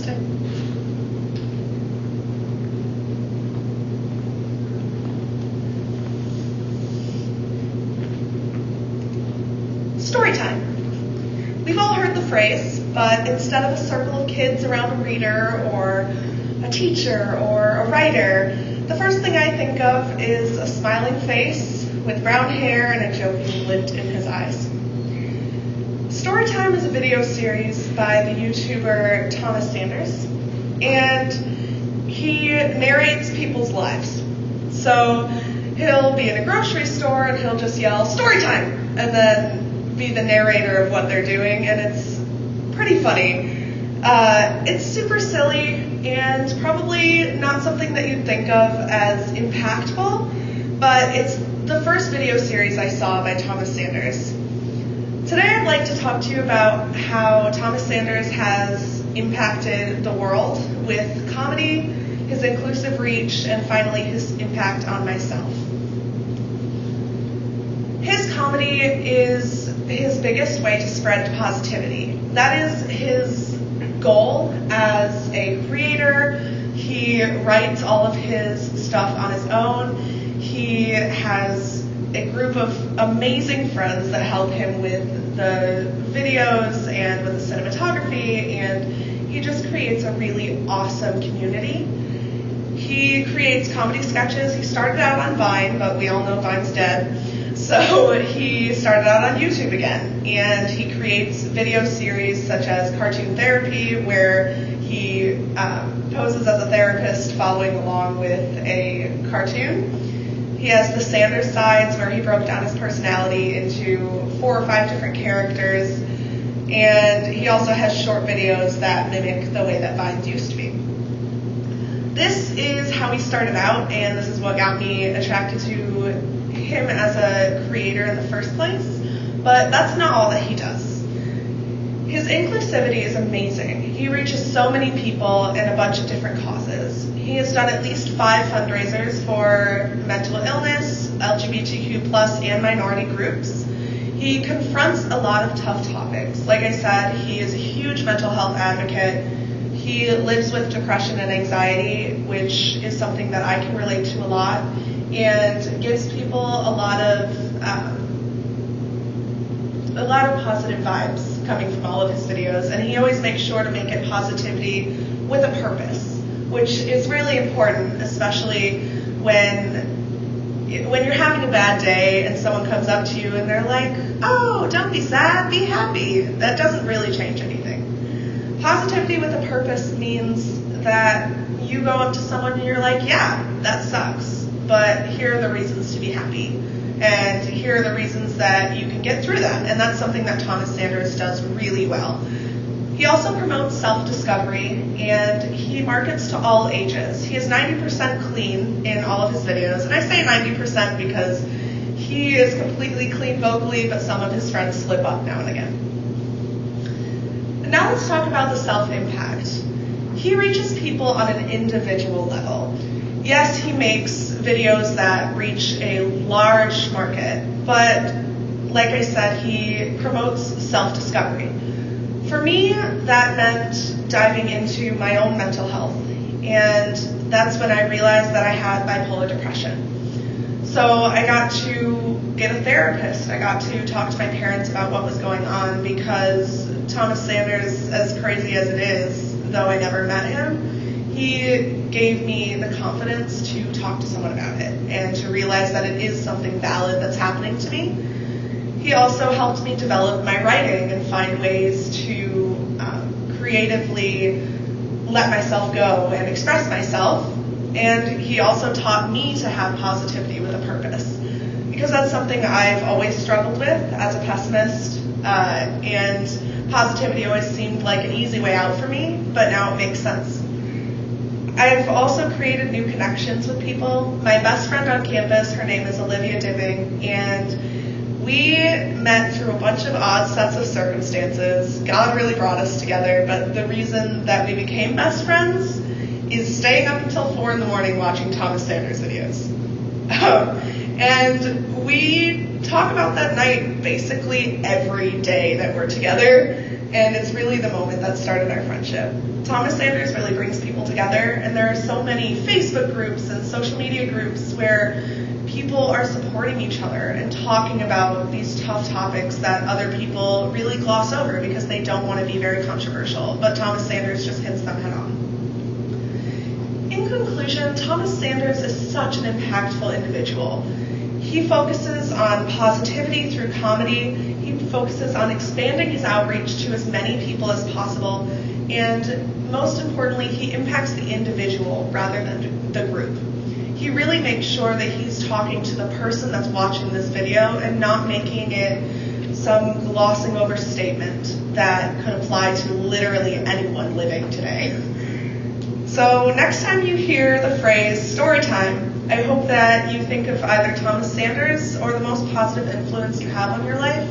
Kristen. Story time. We've all heard the phrase, but instead of a circle of kids around a reader or a teacher or a writer, the first thing I think of is a smiling face with brown hair and a joking glint in his eyes. Storytime is a video series by the YouTuber Thomas Sanders, and he narrates people's lives. So he'll be in a grocery store and he'll just yell, "Storytime!" and then be the narrator of what they're doing, and it's pretty funny. It's super silly and probably not something that you'd think of as impactful, but it's the first video series I saw by Thomas Sanders. Today I'd like to talk to you about how Thomas Sanders has impacted the world with comedy, his inclusive reach, and finally his impact on myself. His comedy is his biggest way to spread positivity. That is his goal as a creator. He writes all of his stuff on his own. He has a group of amazing friends that help him with the videos and with the cinematography, and he just creates a really awesome community. He creates comedy sketches. He started out on Vine, but we all know Vine's dead. So he started out on YouTube again, and he creates video series such as Cartoon Therapy, where he poses as a therapist following along with a cartoon. He has the Sanders Sides, where he broke down his personality into 4 or 5 different characters, and he also has short videos that mimic the way that Vines used to be. This is how he started out, and this is what got me attracted to him as a creator in the first place, but that's not all that he does. His inclusivity is amazing. He reaches so many people in a bunch of different causes. He has done at least 5 fundraisers for mental illness, LGBTQ+, and minority groups. He confronts a lot of tough topics. Like I said, he is a huge mental health advocate. He lives with depression and anxiety, which is something that I can relate to a lot, and gives people a lot of positive vibes coming from all of his videos. And he always makes sure to make it positivity with a purpose, which is really important, especially when you're having a bad day and someone comes up to you and they're like, "Oh, don't be sad, be happy." That doesn't really change anything. Positivity with a purpose means that you go up to someone and you're like, "Yeah, that sucks, but here are the reasons to be happy, and here are the reasons that you can get through that." And that's something that Thomas Sanders does really well. He also promotes self-discovery, and he markets to all ages. He is 90% clean in all of his videos, and I say 90% because he is completely clean vocally, but some of his friends slip up now and again. Now let's talk about the self-impact. He reaches people on an individual level. Yes, he makes videos that reach a large market, but like I said, he promotes self-discovery. For me, that meant diving into my own mental health, and that's when I realized that I had bipolar depression. So I got to get a therapist. I got to talk to my parents about what was going on, because Thomas Sanders, as crazy as it is, though I never met him, he gave me the confidence to talk to someone about it and to realize that it is something valid that's happening to me. He also helped me develop my writing and find ways to creatively let myself go and express myself. And he also taught me to have positivity with a purpose, because that's something I've always struggled with as a pessimist, and positivity always seemed like an easy way out for me, but now it makes sense. I've also created new connections with people. My best friend on campus, her name is Olivia Dibbing, and we met through a bunch of odd sets of circumstances. God really brought us together, but the reason that we became best friends is staying up until 4 in the morning watching Thomas Sanders videos. And we talk about that night basically every day that we're together, and it's really the moment that started our friendship. Thomas Sanders really brings people together, and there are so many Facebook groups and social media groups where people are supporting each other and talking about these tough topics that other people really gloss over because they don't want to be very controversial, but Thomas Sanders just hits them head on. In conclusion, Thomas Sanders is such an impactful individual. He focuses on positivity through comedy. He focuses on expanding his outreach to as many people as possible. And most importantly, he impacts the individual rather than the group. He really makes sure that he's talking to the person that's watching this video and not making it some glossing over statement that could apply to literally anyone living today. So next time you hear the phrase story time, I hope that you think of either Thomas Sanders or the most positive influence you have on your life.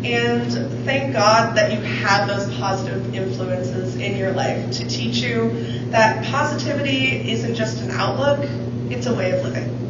And thank God that you have those positive influences in your life to teach you that positivity isn't just an outlook, it's a way of living.